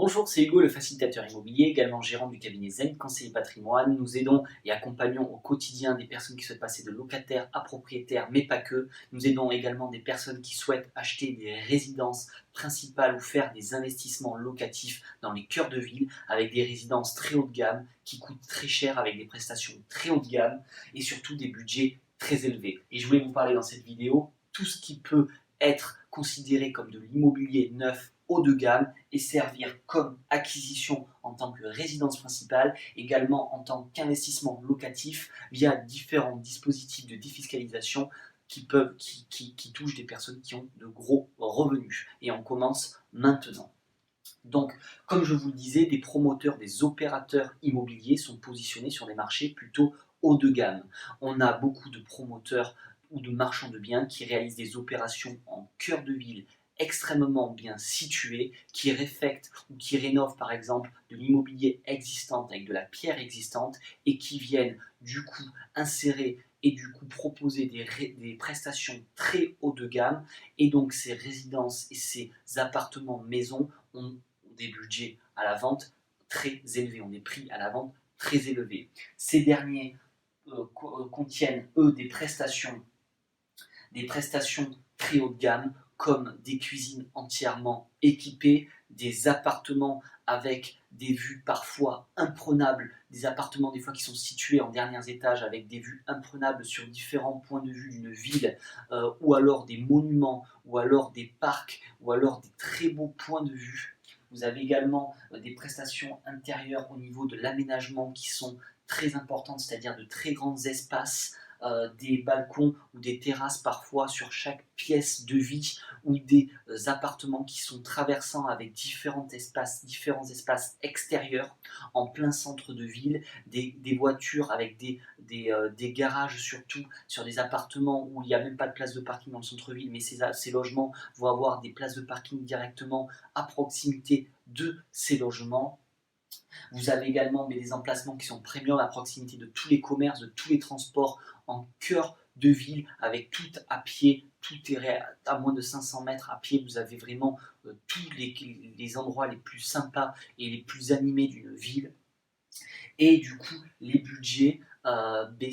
Bonjour, c'est Hugo, le facilitateur immobilier, également gérant du cabinet Zen Conseiller Patrimoine. Nous aidons et accompagnons au quotidien des personnes qui souhaitent passer de locataire à propriétaire, mais pas que. Nous aidons également des personnes qui souhaitent acheter des résidences principales ou faire des investissements locatifs dans les cœurs de ville avec des résidences très haut de gamme qui coûtent très cher avec des prestations très haut de gamme et surtout des budgets très élevés. Et je voulais vous parler dans cette vidéo tout ce qui peut être considéré comme de l'immobilier neuf haut de gamme et servir comme acquisition en tant que résidence principale, également en tant qu'investissement locatif via différents dispositifs de défiscalisation qui touchent des personnes qui ont de gros revenus. Et on commence maintenant. Donc, comme je vous le disais, des promoteurs, des opérateurs immobiliers sont positionnés sur des marchés plutôt haut de gamme. On a beaucoup de promoteurs ou de marchands de biens qui réalisent des opérations en cœur de ville extrêmement bien situés, qui réfectent ou qui rénovent par exemple de l'immobilier existant avec de la pierre existante et qui viennent du coup insérer et du coup proposer des prestations très haut de gamme. Et donc ces résidences et ces appartements maisons ont des budgets à la vente très élevés, ont des prix à la vente très élevés. Ces derniers contiennent eux des prestations très haut de gamme comme des cuisines entièrement équipées, des appartements avec des vues parfois imprenables, des appartements des fois qui sont situés en derniers étages avec des vues imprenables sur différents points de vue d'une ville, ou alors des monuments, ou alors des parcs, ou alors des très beaux points de vue. Vous avez également des prestations intérieures au niveau de l'aménagement qui sont très importantes, c'est-à-dire de très grands espaces, des balcons ou des terrasses parfois sur chaque pièce de vie, ou des appartements qui sont traversants avec différents espaces extérieurs en plein centre de ville, des voitures avec des garages surtout sur des appartements où il n'y a même pas de place de parking dans le centre-ville, mais ces logements vont avoir des places de parking directement à proximité de ces logements. Vous avez également des emplacements qui sont premium à proximité de tous les commerces, de tous les transports en cœur de ville, avec tout à pied, tout est à moins de 500 mètres à pied. Vous avez vraiment tous les endroits les plus sympas et les plus animés d'une ville. Et du coup, les budgets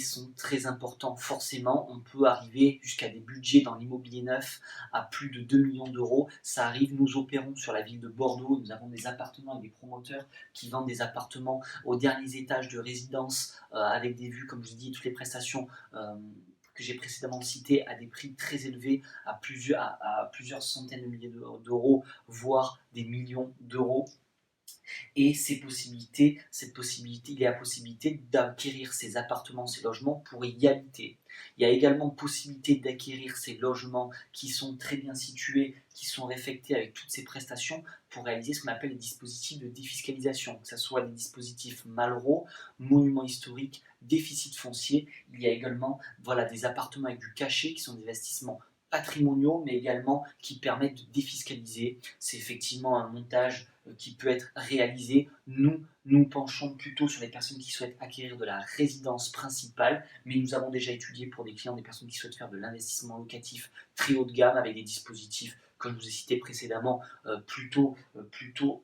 sont très importants. Forcément, on peut arriver jusqu'à des budgets dans l'immobilier neuf à plus de 2 millions d'euros. Ça arrive, nous opérons sur la ville de Bordeaux. Nous avons des appartements et des promoteurs qui vendent des appartements aux derniers étages de résidence avec des vues, comme je vous dis, toutes les prestations que j'ai précédemment citées à des prix très élevés, à plusieurs centaines de milliers d'euros, voire des millions d'euros. Et il y a la possibilité d'acquérir ces appartements, ces logements pour y habiter. Il y a également possibilité d'acquérir ces logements qui sont très bien situés, qui sont réfectés avec toutes ces prestations pour réaliser ce qu'on appelle les dispositifs de défiscalisation, que ce soit des dispositifs Malraux, monuments historiques, déficit foncier. Il y a également des appartements avec du cachet qui sont des investissements patrimoniaux, mais également qui permettent de défiscaliser. C'est effectivement un montage qui peut être réalisé. Nous penchons plutôt sur les personnes qui souhaitent acquérir de la résidence principale, mais nous avons déjà étudié pour des clients des personnes qui souhaitent faire de l'investissement locatif très haut de gamme avec des dispositifs, comme je vous ai cité précédemment, plutôt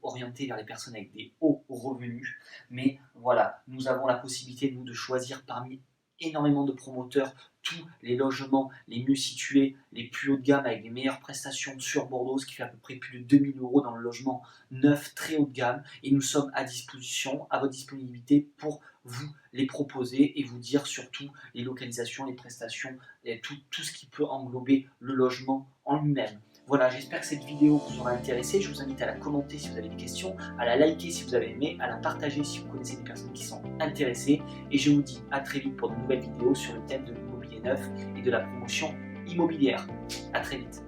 orientés vers les personnes avec des hauts revenus. Mais voilà, nous avons la possibilité, nous, de choisir parmi énormément de promoteurs tous les logements les mieux situés, les plus haut de gamme avec les meilleures prestations sur Bordeaux, ce qui fait à peu près plus de 2000 euros dans le logement neuf très haut de gamme, et nous sommes à disposition, à votre disponibilité pour vous les proposer et vous dire surtout les localisations, les prestations, et tout ce qui peut englober le logement en lui-même. Voilà, j'espère que cette vidéo vous aura intéressé. Je vous invite à la commenter si vous avez des questions, à la liker si vous avez aimé, à la partager si vous connaissez des personnes qui sont intéressées. Et je vous dis à très vite pour de nouvelles vidéos sur le thème de l'immobilier neuf et de la promotion immobilière. À très vite.